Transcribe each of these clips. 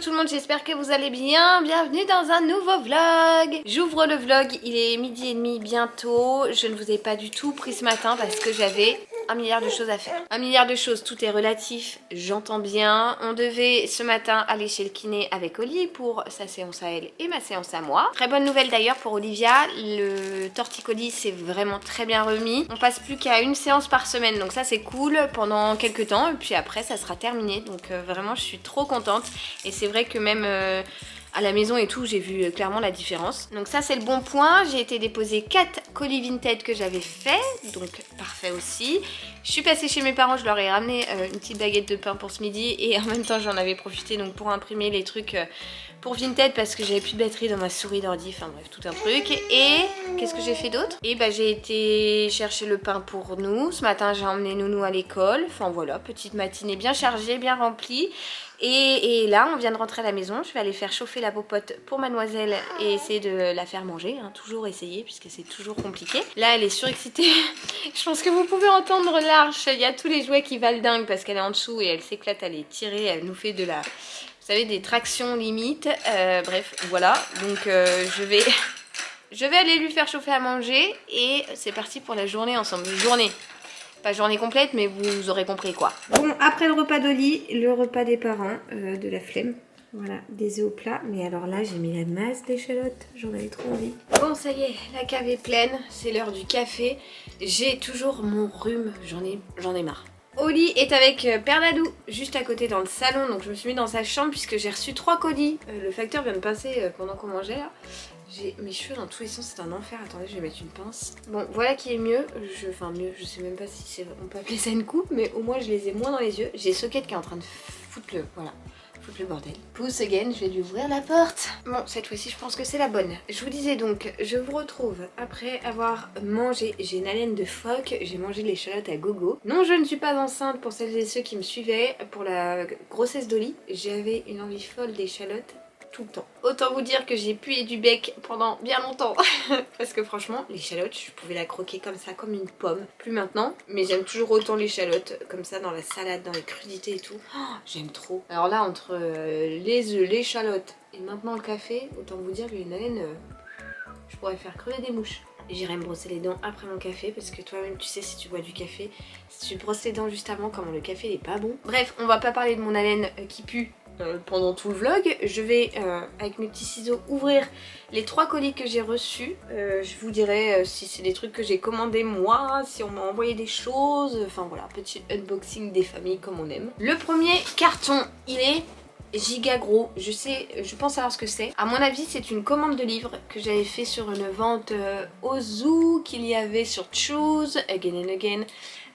tout le monde, j'espère que vous allez bien. Bienvenue dans un nouveau vlog. J'ouvre le vlog, il est 12h30 bientôt. Je ne vous ai pas du tout pris ce matin parce que j'avais un milliard de choses à faire. Un milliard de choses, tout est relatif, j'entends bien. On devait ce matin aller chez le kiné avec Oli pour sa séance à elle et ma séance à moi. Très bonne nouvelle d'ailleurs pour Olivia, le torticolis s'est vraiment très bien remis. On passe plus qu'à une séance par semaine, donc ça c'est cool pendant quelques temps et puis après ça sera terminé. Donc vraiment je suis trop contente et c'est vrai que même... à la maison et tout, j'ai vu clairement la différence. Donc ça c'est le bon point. J'ai été déposer 4 colis Vinted que j'avais fait, donc parfait aussi. Je suis passée chez mes parents, je leur ai ramené une petite baguette de pain pour ce midi et en même temps j'en avais profité donc pour imprimer les trucs pour Vinted parce que j'avais plus de batterie dans ma souris d'ordi, enfin bref tout un truc. Et qu'est-ce que j'ai fait d'autre? Et bah j'ai été chercher le pain pour nous. Ce matin j'ai emmené Nounou à l'école, enfin voilà, petite matinée bien chargée, bien remplie. Et là on vient de rentrer à la maison, je vais aller faire chauffer la popote pour mademoiselle et essayer de la faire manger, hein. Toujours essayer puisque c'est toujours compliqué. Là elle est surexcitée, je pense que vous pouvez entendre l'arche, il y a tous les jouets qui valent dingue parce qu'elle est en dessous et elle s'éclate à les tirer, elle nous fait de la, vous savez, des tractions limite, bref voilà, donc je vais aller lui faire chauffer à manger et c'est parti pour la journée ensemble, journée. Pas journée complète, mais vous aurez compris quoi. Bon, après le repas d'Oli, le repas des parents, de la flemme. Voilà, des œufs au plat. Mais alors là, j'ai mis la masse d'échalotes. J'en avais trop envie. Bon, ça y est, la cave est pleine. C'est l'heure du café. J'ai toujours mon rhume. J'en ai marre. Oli est avec Père Dadou juste à côté dans le salon, donc je me suis mis dans sa chambre puisque j'ai reçu 3 colis. Le facteur vient de passer pendant qu'on mangeait là. J'ai mes cheveux dans tous les sens, c'est un enfer. Attendez, je vais mettre une pince. Bon, voilà qui est mieux. Enfin mieux, je sais même pas si on peut appeler ça une coupe, mais au moins je les ai moins dans les yeux. J'ai Socket qui est en train de foutre le bordel. Pousse again, je vais lui ouvrir la porte. Bon, cette fois-ci, je pense que c'est la bonne. Je vous disais donc, je vous retrouve après avoir mangé. J'ai une haleine de phoque, j'ai mangé de l'échalote à gogo. Non, je ne suis pas enceinte pour celles et ceux qui me suivaient. Pour la grossesse d'Oli, j'avais une envie folle d'échalote tout le temps. Autant vous dire que j'ai pué du bec pendant bien longtemps. Parce que franchement, l'échalote, je pouvais la croquer comme ça, comme une pomme. Plus maintenant, mais j'aime toujours autant l'échalote, comme ça dans la salade, dans les crudités et tout. Oh, j'aime trop. Alors là, entre les œufs, l'échalote et maintenant le café, autant vous dire que une haleine, je pourrais faire crever des mouches. J'irai me brosser les dents après mon café parce que toi-même tu sais, si tu bois du café, si tu brosses les dents juste avant, comment le café n'est pas bon. Bref, on va pas parler de mon haleine qui pue pendant tout le vlog. Je vais avec mes petits ciseaux ouvrir les 3 colis que j'ai reçus. Je vous dirai si c'est des trucs que j'ai commandés moi, si on m'a envoyé des choses, enfin voilà, petit unboxing des familles comme on aime. Le premier carton, il est giga gros, je pense savoir ce que c'est. À mon avis c'est une commande de livres que j'avais fait sur une vente au zoo qu'il y avait sur Choose, Again and Again.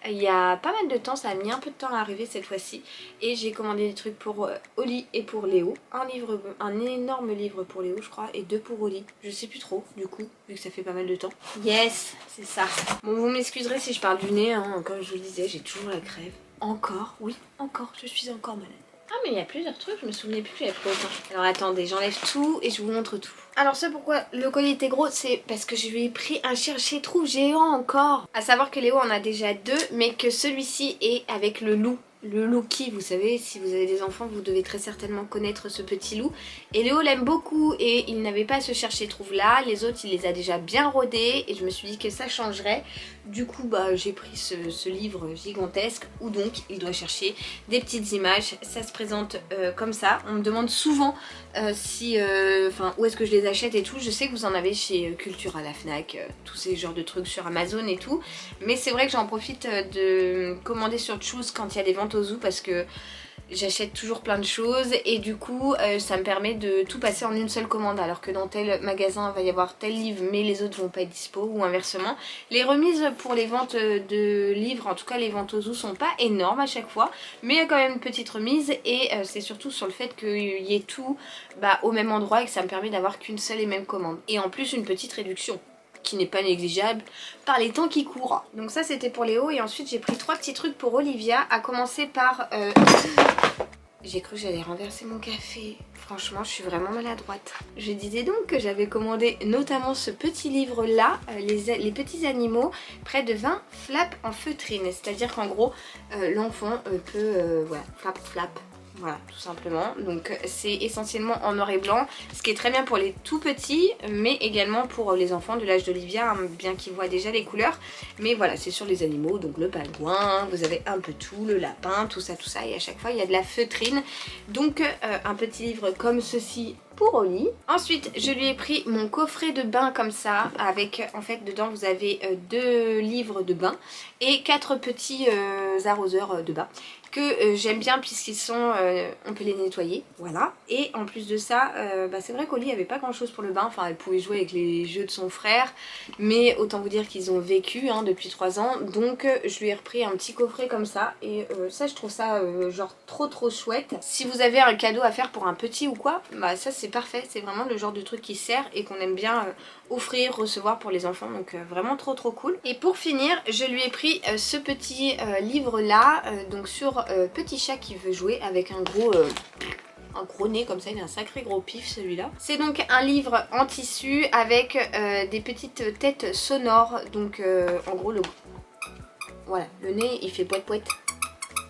Il y a pas mal de temps, ça a mis un peu de temps à arriver cette fois-ci. Et j'ai commandé des trucs pour Oli et pour Léo. Un énorme livre pour Léo je crois et 2 pour Oli. Je sais plus trop du coup, vu que ça fait pas mal de temps. Yes, c'est ça. Bon, vous m'excuserez si je parle du nez, hein. Comme je vous le disais, j'ai toujours la crève. Encore, oui, encore, je suis encore malade. Ah mais il y a plusieurs trucs, je me souvenais plus que j'avais pris autant. Alors attendez, j'enlève tout et je vous montre tout. Alors ce pourquoi le colis était gros, c'est parce que je lui ai pris un chercher-trou géant encore. À savoir que Léo en a déjà 2, mais que celui-ci est avec le loup. Le Louki, vous savez, si vous avez des enfants, vous devez très certainement connaître ce petit loup. Et Léo l'aime beaucoup et il n'avait pas à se chercher trouve là. Les autres, il les a déjà bien rodés et je me suis dit que ça changerait. Du coup, bah, j'ai pris ce livre gigantesque où donc il doit chercher des petites images. Ça se présente comme ça. On me demande souvent où est-ce que je les achète et tout. Je sais que vous en avez chez Culture à la Fnac, tous ces genres de trucs sur Amazon et tout. Mais c'est vrai que j'en profite de commander sur Choose quand il y a des ventes au zoo parce que j'achète toujours plein de choses et du coup ça me permet de tout passer en une seule commande, alors que dans tel magasin il va y avoir tel livre mais les autres vont pas être dispo ou inversement. Les remises pour les ventes de livres, en tout cas les ventes au zoo, sont pas énormes à chaque fois, mais il y a quand même une petite remise et c'est surtout sur le fait qu'il y ait tout au même endroit et que ça me permet d'avoir qu'une seule et même commande. Et en plus une petite réduction qui n'est pas négligeable par les temps qui courent. Donc ça c'était pour Léo et ensuite j'ai pris 3 petits trucs pour Olivia, à commencer par... J'ai cru que j'allais renverser mon café. Franchement, je suis vraiment maladroite. Je disais donc que j'avais commandé notamment ce petit livre là, les petits animaux, près de 20 flaps en feutrine. C'est-à-dire qu'en gros, l'enfant peut, voilà, flap flap. Voilà, tout simplement. Donc c'est essentiellement en noir et blanc, ce qui est très bien pour les tout petits, mais également pour les enfants de l'âge d'Olivia, hein, bien qu'ils voient déjà les couleurs. Mais voilà, c'est sur les animaux, donc le pingouin, vous avez un peu tout, le lapin, tout ça, et à chaque fois il y a de la feutrine. Donc un petit livre comme ceci pour Oli. Ensuite, je lui ai pris mon coffret de bain comme ça, avec en fait dedans vous avez 2 livres de bain et 4 petits arroseurs de bain que j'aime bien puisqu'ils sont, on peut les nettoyer, voilà. Et en plus de ça, c'est vrai qu'Oli avait pas grand chose pour le bain, enfin elle pouvait jouer avec les jeux de son frère, mais autant vous dire qu'ils ont vécu hein, depuis 3 ans, donc je lui ai repris un petit coffret comme ça, et ça je trouve ça genre trop chouette. Si vous avez un cadeau à faire pour un petit ou quoi, bah ça c'est parfait, c'est vraiment le genre de truc qui sert et qu'on aime bien offrir, recevoir pour les enfants, donc vraiment trop cool. Et pour finir, je lui ai pris ce petit livre là, donc sur Petit chat qui veut jouer, avec un gros nez comme ça, il a un sacré gros pif celui-là. C'est donc un livre en tissu avec des petites têtes sonores, donc en gros voilà, le nez il fait poète.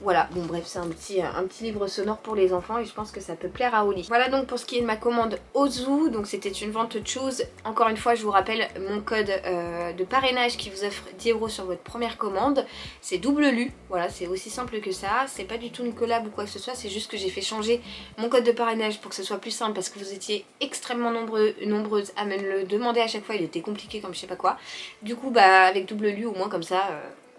Voilà, bon bref, c'est un petit livre sonore pour les enfants et je pense que ça peut plaire à Oli. Voilà donc pour ce qui est de ma commande Ozu, donc c'était une vente Choose. Encore une fois, je vous rappelle mon code de parrainage qui vous offre 10 € sur votre première commande. C'est double lu, voilà, c'est aussi simple que ça. C'est pas du tout une collab ou quoi que ce soit, c'est juste que j'ai fait changer mon code de parrainage pour que ce soit plus simple parce que vous étiez extrêmement nombreuses à me le demander à chaque fois, il était compliqué comme je sais pas quoi. Du coup, avec double lu, au moins comme ça...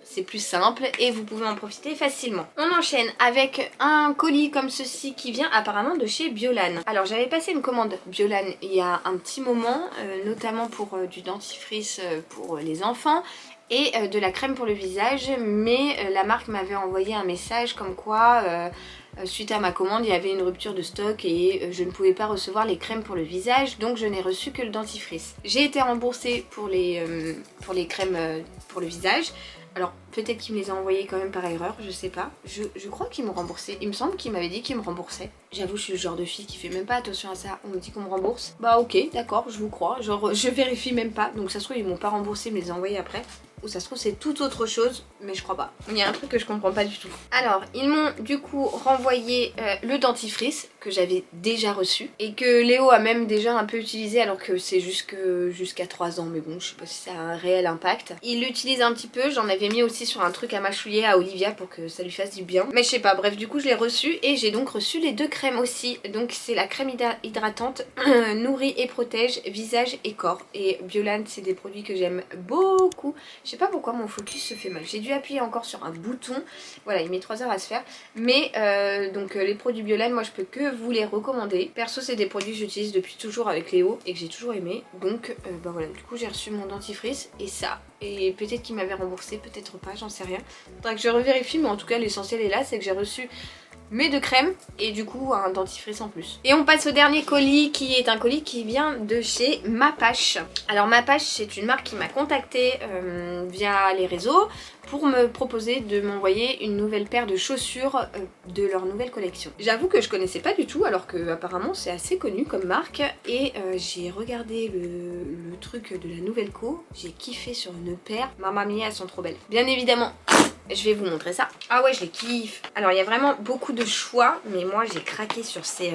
c'est plus simple et vous pouvez en profiter facilement. On enchaîne avec un colis comme ceci qui vient apparemment de chez Biolan. Alors j'avais passé une commande Biolan il y a un petit moment, notamment pour du dentifrice pour les enfants et de la crème pour le visage, mais la marque m'avait envoyé un message comme quoi suite à ma commande il y avait une rupture de stock et je ne pouvais pas recevoir les crèmes pour le visage, donc je n'ai reçu que le dentifrice. J'ai été remboursée pour les crèmes pour le visage. Alors peut-être qu'il me les a envoyés quand même par erreur, je sais pas. Je crois qu'ils m'ont remboursé. Il me semble qu'il m'avait dit qu'il me remboursait. J'avoue, je suis le genre de fille qui fait même pas attention à ça. On me dit qu'on me rembourse. Bah ok, d'accord, je vous crois. Genre je vérifie même pas. Donc ça se trouve ils m'ont pas remboursé, mais les ont envoyés après. Ou ça se trouve c'est tout autre chose, mais je crois pas. Il y a un truc que je comprends pas du tout. Alors ils m'ont du coup renvoyé le dentifrice que j'avais déjà reçu et que Léo a même déjà un peu utilisé alors que c'est jusqu'à 3 ans, mais bon je sais pas si ça a un réel impact. Il l'utilise un petit peu, j'en avais mis aussi sur un truc à mâchouiller à Olivia pour que ça lui fasse du bien. Mais je sais pas, bref du coup je l'ai reçu et j'ai donc reçu les 2 crèmes aussi. Donc c'est la crème hydratante nourrit et protège visage et corps. Et Biolan c'est des produits que j'aime beaucoup. Je sais pas pourquoi mon focus se fait mal. J'ai dû appuyer encore sur un bouton. Voilà, il met 3 heures à se faire. Mais donc les produits Biolan, moi je peux que vous les recommander. Perso, c'est des produits que j'utilise depuis toujours avec Léo et que j'ai toujours aimé. Donc voilà, du coup j'ai reçu mon dentifrice et ça. Et peut-être qu'il m'avait remboursé, peut-être pas, j'en sais rien. Faudra que je revérifie, mais en tout cas l'essentiel est là, c'est que j'ai reçu mes 2 crèmes et du coup un dentifrice en plus. Et on passe au dernier colis qui est un colis qui vient de chez Mapache. Alors Mapache c'est une marque qui m'a contactée via les réseaux pour me proposer de m'envoyer une nouvelle paire de chaussures de leur nouvelle collection. J'avoue que je connaissais pas du tout alors que apparemment c'est assez connu comme marque et j'ai regardé le truc de la nouvelle co, j'ai kiffé sur une paire. Mamma mia, elles sont trop belles. Bien évidemment je vais vous montrer ça. Ah ouais, je les kiffe. Alors il y a vraiment beaucoup de choix, mais moi j'ai craqué sur ces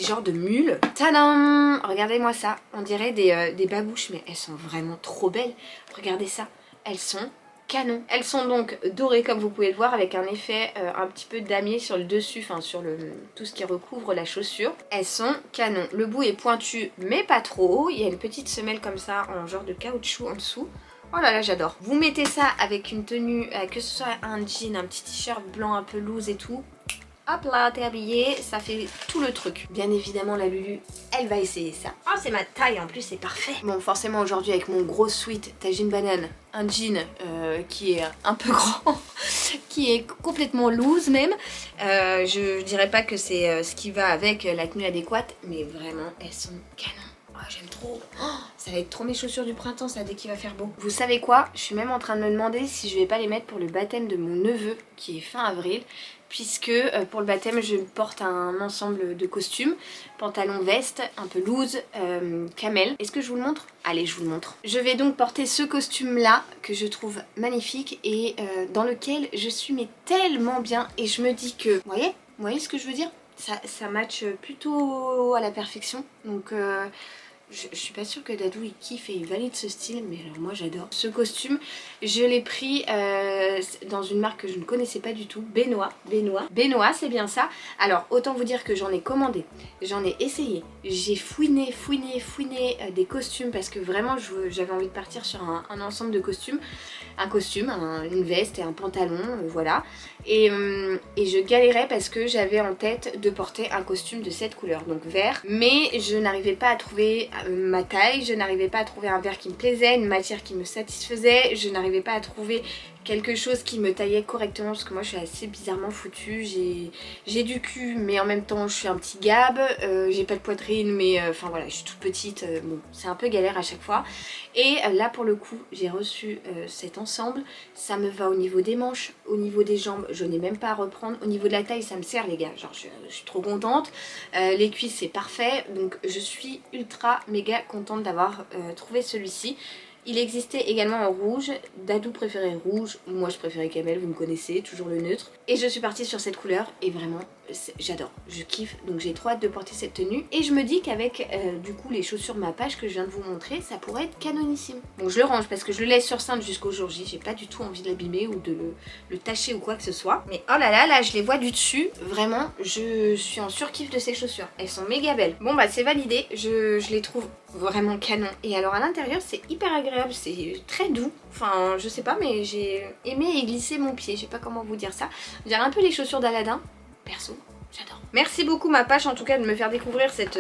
genres de mules. Tadam! Regardez-moi ça. On dirait des babouches, mais elles sont vraiment trop belles. Regardez ça. Elles sont canon. Elles sont donc dorées comme vous pouvez le voir avec un effet un petit peu damier sur le dessus, enfin sur tout ce qui recouvre la chaussure. Elles sont canon. Le bout est pointu mais pas trop. Il y a une petite semelle comme ça en genre de caoutchouc en dessous. Oh là là, j'adore. Vous mettez ça avec une tenue, que ce soit un jean, un petit t-shirt blanc un peu loose et tout. Hop là, t'es habillée, ça fait tout le truc. Bien évidemment, la Lulu, elle va essayer ça. Oh, c'est ma taille en plus, c'est parfait. Bon, forcément, aujourd'hui, avec mon gros sweat tagine banane, un jean qui est un peu grand, qui est complètement loose même. Je dirais pas que c'est ce qui va avec la tenue adéquate, mais vraiment, elles sont canon. Oh, j'aime trop. Oh, ça va être trop mes chaussures du printemps ça dès qu'il va faire beau. Vous savez quoi? Je suis même en train de me demander si je vais pas les mettre pour le baptême de mon neveu qui est fin avril. Puisque pour le baptême je porte un ensemble de costumes, pantalon veste, un peu loose, camel. Est-ce que je vous le montre? Allez, je vous le montre. Je vais donc porter ce costume là que je trouve magnifique et dans lequel je suis mais tellement bien et je me dis que, vous voyez, Vous voyez ce que je veux dire? Ça match plutôt à la perfection. Donc je suis pas sûre que Dadou il kiffe et il valide ce style, mais alors moi j'adore. Ce costume, je l'ai pris dans une marque que je ne connaissais pas du tout, Benoît, c'est bien ça. Alors autant vous dire que j'en ai commandé, j'en ai essayé, j'ai fouiné des costumes parce que vraiment j'avais envie de partir sur un ensemble de costumes. Une veste et un pantalon, voilà. Et je galérais parce que j'avais en tête de porter un costume de cette couleur, donc vert. Mais je n'arrivais pas à trouver ma taille, je n'arrivais pas à trouver un vert qui me plaisait, une matière qui me satisfaisait, je n'arrivais pas à trouver quelque chose qui me taillait correctement parce que moi je suis assez bizarrement foutue, j'ai du cul mais en même temps je suis un petit gab, j'ai pas de poitrine mais enfin voilà je suis toute petite, bon c'est un peu galère à chaque fois. Et là pour le coup j'ai reçu cet ensemble, ça me va au niveau des manches, au niveau des jambes je n'ai même pas à reprendre, au niveau de la taille ça me sert les gars, genre je suis trop contente, les cuisses c'est parfait donc je suis ultra méga contente d'avoir trouvé celui-ci. Il existait également en rouge, Dadou préférait rouge, moi je préférais camel, vous me connaissez, toujours le neutre. Et je suis partie sur cette couleur et vraiment j'adore, je kiffe, donc j'ai trop hâte de porter cette tenue. Et je me dis qu'avec du coup les chaussures ma page que je viens de vous montrer, ça pourrait être canonissime. Bon je le range parce que je le laisse sur cintre jusqu'au jour J, j'ai pas du tout envie de l'abîmer ou de le tacher ou quoi que ce soit. Mais oh là là, là je les vois du dessus, vraiment je suis en surkiff de ces chaussures, elles sont méga belles. Bon bah c'est validé, je les trouve vraiment canon. Et alors à l'intérieur c'est hyper agréable, c'est très doux, enfin je sais pas mais j'ai aimé y glisser mon pied, je sais pas comment vous dire ça. On dirait un peu les chaussures d'Aladin, perso j'adore. Merci beaucoup ma page en tout cas de me faire découvrir cette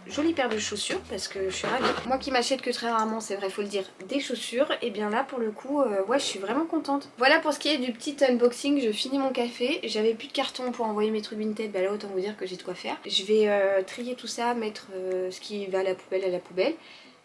jolie paire de chaussures parce que je suis ravie. Moi qui m'achète que très rarement, c'est vrai faut le dire, des chaussures, et bien là pour le coup ouais je suis vraiment contente. Voilà pour ce qui est du petit unboxing, je finis mon café, j'avais plus de carton pour envoyer mes trucs Vinted, bah là autant vous dire que j'ai de quoi faire. Je vais trier tout ça, mettre ce qui va à la poubelle.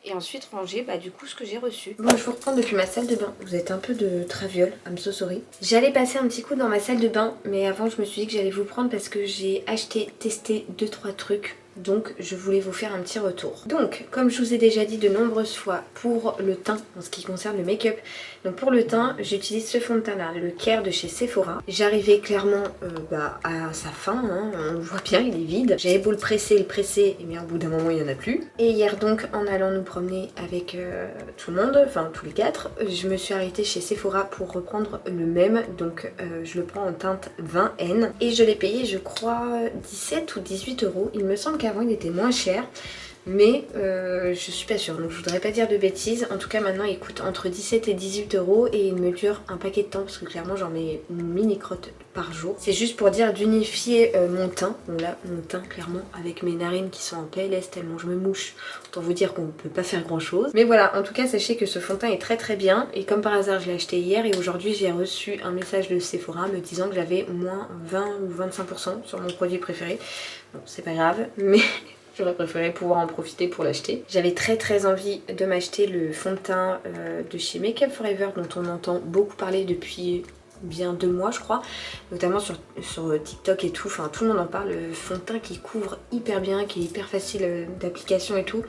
Et ensuite ranger bah du coup ce que j'ai reçu. Bon je vous reprends depuis ma salle de bain. Vous êtes un peu de traviole, I'm so sorry. J'allais passer un petit coup dans ma salle de bain, mais avant je me suis dit que j'allais vous prendre parce que j'ai acheté, testé 2-3 trucs. Donc je voulais vous faire un petit retour. Donc comme je vous ai déjà dit de nombreuses fois, pour le teint en ce qui concerne le make-up, donc pour le teint j'utilise ce fond de teint là, le Care de chez Sephora. J'arrivais clairement à sa fin, hein, on le voit bien il est vide. J'avais beau le presser, et bien au bout d'un moment il n'y en a plus. Et hier donc en allant nous promener avec tout le monde, enfin tous les 4, je me suis arrêtée chez Sephora pour reprendre le même. Donc je le prends en teinte 20N et je l'ai payé je crois 17 ou 18 euros. Il me semble qu'avant il était moins cher. Mais je suis pas sûre, donc je voudrais pas dire de bêtises. En tout cas maintenant il coûte entre 17 et 18 euros et il me dure un paquet de temps parce que clairement j'en mets une mini crotte par jour. C'est juste pour dire d'unifier mon teint. Bon là mon teint clairement avec mes narines qui sont en PLS tellement je me mouche. Autant vous dire qu'on peut pas faire grand chose. Mais voilà, en tout cas sachez que ce fond de teint est très très bien. Et comme par hasard je l'ai acheté hier et aujourd'hui j'ai reçu un message de Sephora me disant que j'avais moins 20 ou 25% sur mon produit préféré. Bon c'est pas grave mais... J'aurais préféré pouvoir en profiter pour l'acheter. J'avais très envie de m'acheter le fond de teint de chez Make Up For Ever dont on entend beaucoup parler depuis bien 2 mois je crois. Notamment sur TikTok et tout. Enfin tout le monde en parle. Le fond de teint qui couvre hyper bien, qui est hyper facile d'application et tout.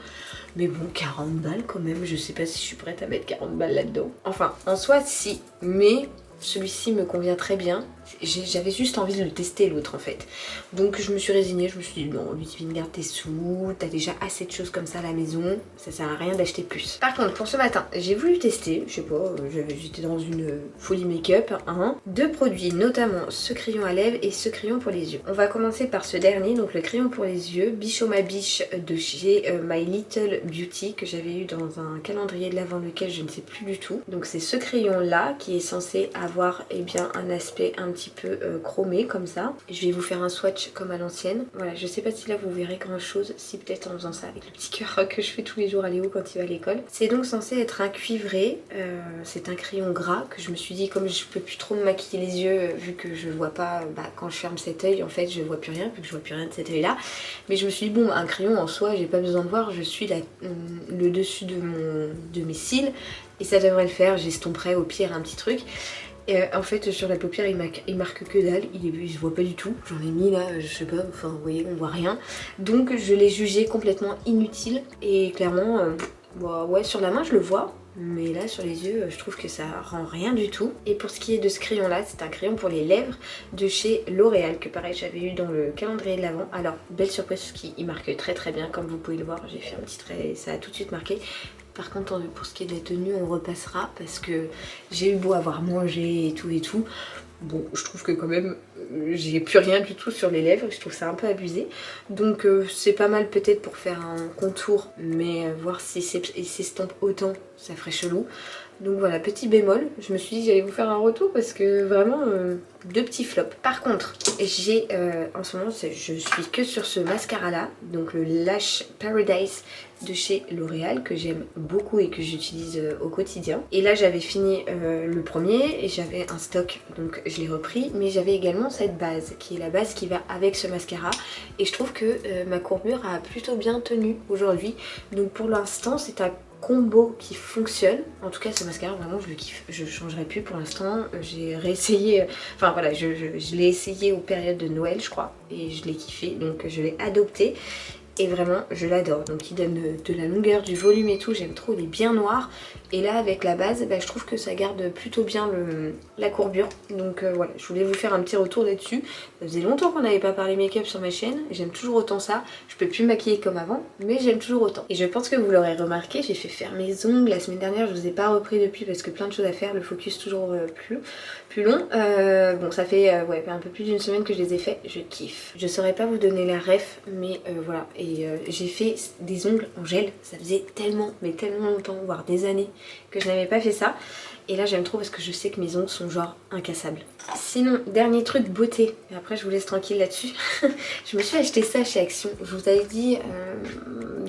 Mais bon 40 balles quand même. Je sais pas si je suis prête à mettre 40 balles là-dedans. Enfin en soi si. Mais... celui-ci me convient très bien. J'avais juste envie de le tester l'autre en fait. Donc je me suis résignée, je me suis dit non Ludivine garde tes sous, t'as déjà assez de choses comme ça à la maison, ça sert à rien d'acheter plus. Par contre pour ce matin j'ai voulu tester, je sais pas, j'étais dans une folie make-up, hein, 2 produits, notamment ce crayon à lèvres et ce crayon pour les yeux. On va commencer par ce dernier, donc le crayon pour les yeux, Biche oh ma biche de chez My Little Beauty que j'avais eu dans un calendrier de l'avant lequel je ne sais plus du tout. Donc c'est ce crayon là qui est censé avoir bien un aspect un petit peu chromé comme ça. Je vais vous faire un swatch comme à l'ancienne. Voilà, je sais pas si là vous verrez grand chose, si peut-être en faisant ça avec le petit cœur que je fais tous les jours à Léo quand il va à l'école. C'est donc censé être un cuivré, c'est un crayon gras que je me suis dit comme je peux plus trop me maquiller les yeux vu que je vois pas, quand je ferme cet œil en fait je vois plus rien vu que je vois plus rien de cet œil là. Mais je me suis dit bon un crayon en soi j'ai pas besoin de voir, je suis le dessus de mes cils et ça devrait le faire, j'estomperai au pire un petit truc. Et en fait sur la paupière il marque que dalle, il se voit pas du tout. J'en ai mis là, je sais pas, enfin vous voyez on voit rien. Donc je l'ai jugé complètement inutile et clairement ouais sur la main je le vois. mais là sur les yeux je trouve que ça rend rien du tout. Et pour ce qui est de ce crayon là, c'est un crayon pour les lèvres de chez L'Oréal que pareil j'avais eu dans le calendrier de l'Avent. Alors belle surprise parce qu'il marque très bien comme vous pouvez le voir, j'ai fait un petit trait et ça a tout de suite marqué. Par contre pour ce qui est des tenues on repassera parce que j'ai eu beau avoir mangé et tout. Bon, je trouve que quand même, j'ai plus rien du tout sur les lèvres, je trouve ça un peu abusé. Donc c'est pas mal peut-être pour faire un contour, mais voir si il s'estompe autant, ça ferait chelou. Donc voilà, petit bémol, je me suis dit que j'allais vous faire un retour parce que vraiment, deux petits flops. Par contre, j'ai en ce moment, je suis que sur ce mascara là, donc le Lash Paradise de chez L'Oréal que j'aime beaucoup et que j'utilise au quotidien. Et là j'avais fini le premier et j'avais un stock donc je l'ai repris, mais j'avais également cette base qui est la base qui va avec ce mascara et je trouve que ma courbure a plutôt bien tenu aujourd'hui. Donc pour l'instant c'est un combo qui fonctionne. En tout cas ce mascara vraiment je le kiffe, je changerai plus pour l'instant. J'ai réessayé, enfin voilà, je l'ai essayé aux périodes de Noël je crois et je l'ai kiffé donc je l'ai adopté. Et vraiment je l'adore, donc il donne de la longueur, du volume et tout, j'aime trop, il est bien noir. Et là avec la base, bah, je trouve que ça garde plutôt bien la courbure. Donc voilà, je voulais vous faire un petit retour là-dessus. Ça faisait longtemps qu'on n'avait pas parlé make-up sur ma chaîne, j'aime toujours autant ça. Je peux plus me maquiller comme avant, mais j'aime toujours autant. Et je pense que vous l'aurez remarqué, j'ai fait faire mes ongles la semaine dernière, je vous ai pas repris depuis parce que plein de choses à faire, le focus toujours plus long. Bon ça fait ouais, un peu plus d'une semaine que je les ai fait, je kiffe. Je saurais pas vous donner la ref, mais voilà. Et j'ai fait des ongles en gel, ça faisait tellement, mais tellement longtemps, voire des années que je n'avais pas fait ça. Et là j'aime trop parce que je sais que mes ongles sont genre incassables. Sinon, dernier truc beauté, et après je vous laisse tranquille là-dessus. Je me suis acheté ça chez Action. Je vous avais dit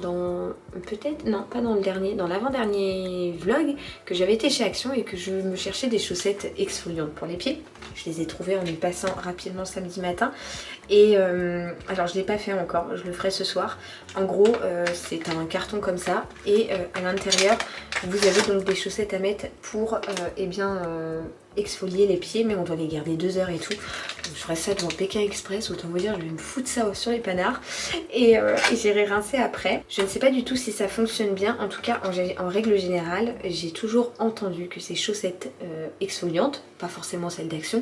dans... peut-être... non, pas dans le dernier, dans l'avant-dernier vlog que j'avais été chez Action et que je me cherchais des chaussettes exfoliantes pour les pieds. Je les ai trouvées en y passant rapidement samedi matin. Et alors je l'ai pas fait encore, je le ferai ce soir. En gros c'est un carton comme ça et à l'intérieur vous avez donc des chaussettes à mettre pour exfolier les pieds, mais on doit les garder 2 heures et tout. Donc, je ferai ça devant Pékin Express, autant vous dire je vais me foutre ça sur les panards et j'irai rincer après. Je ne sais pas du tout si ça fonctionne bien, en tout cas en règle générale j'ai toujours entendu que ces chaussettes exfoliantes, pas forcément celles d'Action,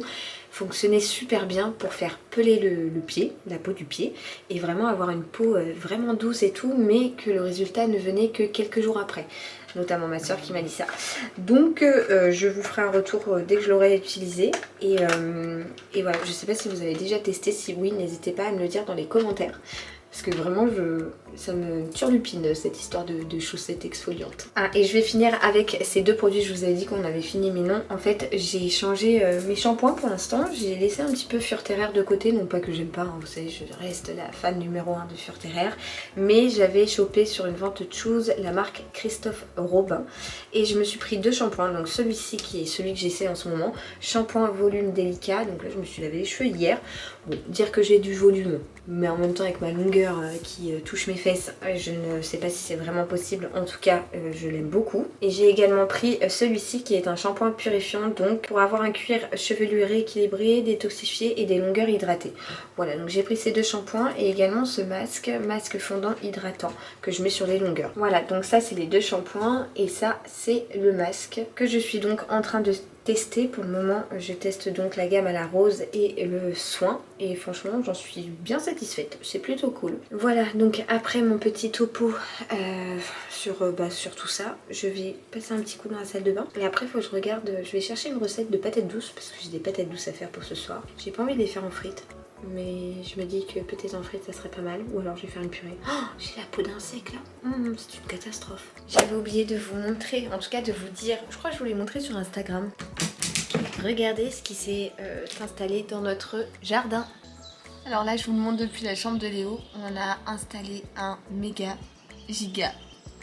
fonctionnait super bien pour faire peler le pied, la peau du pied, et vraiment avoir une peau vraiment douce et tout, mais que le résultat ne venait que quelques jours après. Notamment ma soeur qui m'a dit ça. Donc je vous ferai un retour dès que je l'aurai utilisé. Et voilà, je sais pas si vous avez déjà testé, si oui, n'hésitez pas à me le dire dans les commentaires. Parce que vraiment, ça me turlupine cette histoire de chaussettes exfoliantes. Ah, et je vais finir avec ces deux produits. Je vous avais dit qu'on avait fini, mais non. En fait, j'ai changé mes shampoings pour l'instant. J'ai laissé un petit peu Furterer de côté. Non pas que j'aime pas, hein, vous savez, je reste la fan numéro 1 de Furterer. Mais j'avais chopé sur une vente Choose la marque Christophe Robin. Et je me suis pris 2 shampoings. Donc celui-ci qui est celui que j'essaie en ce moment. Shampoing volume délicat. Donc là, je me suis lavé les cheveux hier. Bon, dire que j'ai du volume, mais en même temps avec ma longueur qui touche mes fesses, je ne sais pas si c'est vraiment possible. En tout cas, je l'aime beaucoup. Et j'ai également pris celui-ci qui est un shampoing purifiant, donc pour avoir un cuir chevelu rééquilibré, détoxifié et des longueurs hydratées. Voilà, donc j'ai pris ces 2 shampoings et également ce masque fondant hydratant que je mets sur les longueurs. Voilà, donc ça c'est les 2 shampoings et ça c'est le masque que je suis donc en train de tester. Pour le moment je teste donc la gamme à la rose et le soin et franchement j'en suis bien satisfaite, c'est plutôt cool. Voilà, donc après mon petit topo sur tout ça, je vais passer un petit coup dans la salle de bain et après il faut que je regarde, je vais chercher une recette de patates douces parce que j'ai des patates douces à faire pour ce soir. J'ai pas envie de les faire en frites, mais je me dis que peut-être en frites ça serait pas mal, ou alors je vais faire une purée. Oh, j'ai la peau d'un sec là, c'est une catastrophe. J'avais oublié de vous montrer, en tout cas de vous dire, je crois que je vous l'ai montré sur Instagram. Regardez ce qui s'est installé dans notre jardin. Alors là je vous le montre depuis la chambre de Léo, on a installé un méga giga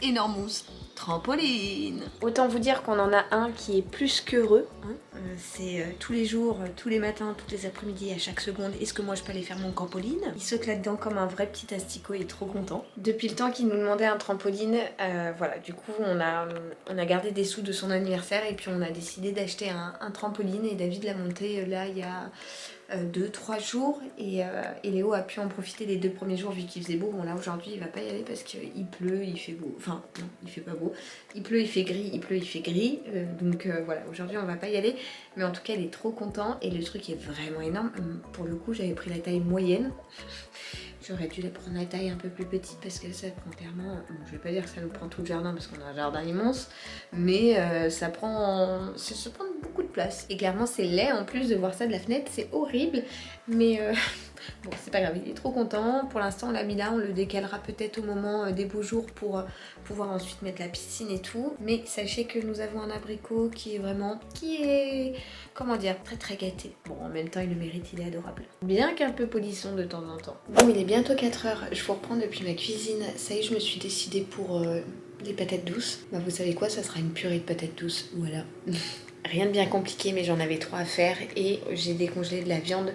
énormous trampoline. Autant vous dire qu'on en a un qui est plus qu'heureux, hein. C'est tous les jours, tous les matins, toutes les après-midi, à chaque seconde, est-ce que moi je peux aller faire mon trampoline? Il saute là-dedans comme un vrai petit asticot, il est trop content. Depuis le temps qu'il nous demandait un trampoline, voilà, du coup on a gardé des sous de son anniversaire et puis on a décidé d'acheter un trampoline et David l'a monté là il y a 2-3 jours et Léo a pu en profiter les 2 premiers jours vu qu'il faisait beau. Bon là aujourd'hui il va pas y aller parce qu'il pleut, il fait beau, enfin non il fait pas beau, il pleut, il fait gris, il pleut, il fait gris, donc voilà, aujourd'hui on va pas y aller, mais en tout cas il est trop content et le truc est vraiment énorme. Pour le coup j'avais pris la taille moyenne. J'aurais dû la prendre la taille un peu plus petite parce que ça prend clairement, bon, je vais pas dire que ça nous prend tout le jardin parce qu'on a un jardin immense, mais ça prend beaucoup de place. Et clairement c'est laid en plus de voir ça de la fenêtre, c'est horrible, mais bon c'est pas grave, il est trop content. Pour l'instant on l'a mis là, on le décalera peut-être au moment des beaux jours pour pouvoir ensuite mettre la piscine et tout. Mais sachez que nous avons un abricot qui est, comment dire, très très gâté. Bon en même temps il le mérite, il est adorable. Bien qu'un peu polisson de temps en temps. Bon il est bientôt 4 h, je vous reprends depuis ma cuisine. Ça y est, je me suis décidée pour des patates douces. Bah vous savez quoi, ça sera une purée de patates douces, voilà. Rien de bien compliqué, mais j'en avais 3 à faire et j'ai décongelé de la viande,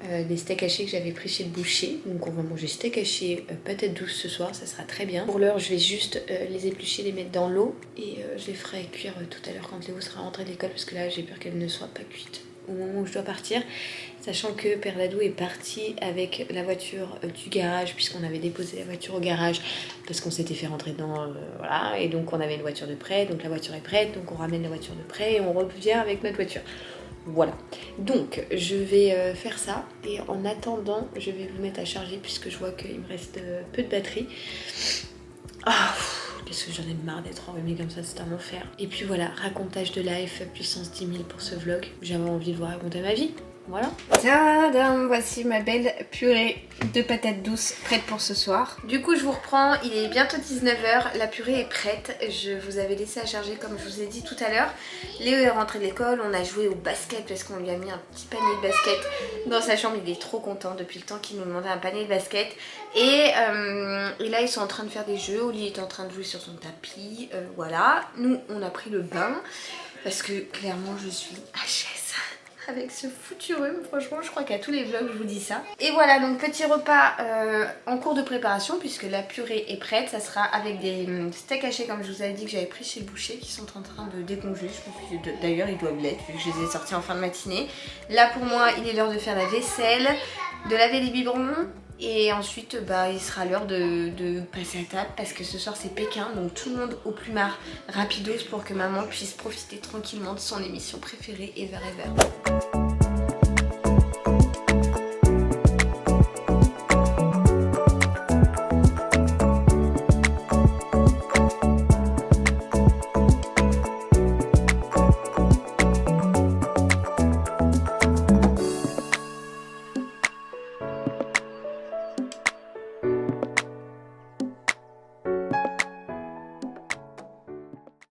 des steaks hachés que j'avais pris chez le boucher. Donc on va manger steak haché, patates douces ce soir, ça sera très bien. Pour l'heure je vais juste les éplucher, les mettre dans l'eau et je les ferai cuire tout à l'heure quand Léo sera rentré de l'école parce que là j'ai peur qu'elle ne soit pas cuite au moment où je dois partir, sachant que Père Dadou est parti avec la voiture du garage puisqu'on avait déposé la voiture au garage parce qu'on s'était fait rentrer dedans, voilà, et donc on avait une voiture de prêt, donc la voiture est prête, donc on ramène la voiture de prêt et on revient avec notre voiture. Voilà, donc je vais faire ça et en attendant je vais vous mettre à charger puisque je vois qu'il me reste peu de batterie. Qu'est-ce que j'en ai marre d'être enrhumée comme ça, c'est un enfer. Et puis voilà, racontage de life puissance 10 000 pour ce vlog. J'avais envie de vous raconter ma vie. Voilà. Tadam, voici ma belle purée de patates douces prête pour ce soir. Du coup je vous reprends, il est bientôt 19 h, la purée est prête. Je vous avais laissé à charger comme je vous ai dit tout à l'heure. Léo est rentré de l'école, on a joué au basket parce qu'on lui a mis un petit panier de basket dans sa chambre. Il est trop content depuis le temps qu'il nous demandait un panier de basket. Et là ils sont en train de faire des jeux, Oli est en train de jouer sur son tapis, voilà. Nous on a pris le bain parce que clairement je suis HS avec ce foutu rhume, franchement je crois qu'à tous les vlogs je vous dis ça. Et voilà, donc petit repas en cours de préparation puisque la purée est prête. Ça sera avec des steaks hachés comme je vous avais dit que j'avais pris chez le boucher qui sont en train de décongeler. D'ailleurs ils doivent l'être vu que je les ai sortis en fin de matinée. Là pour moi il est l'heure de faire la vaisselle, de laver les biberons. Et ensuite bah, il sera l'heure de passer à table parce que ce soir c'est Pékin, donc tout le monde au plumard rapidos pour que maman puisse profiter tranquillement de son émission préférée Ever Ever.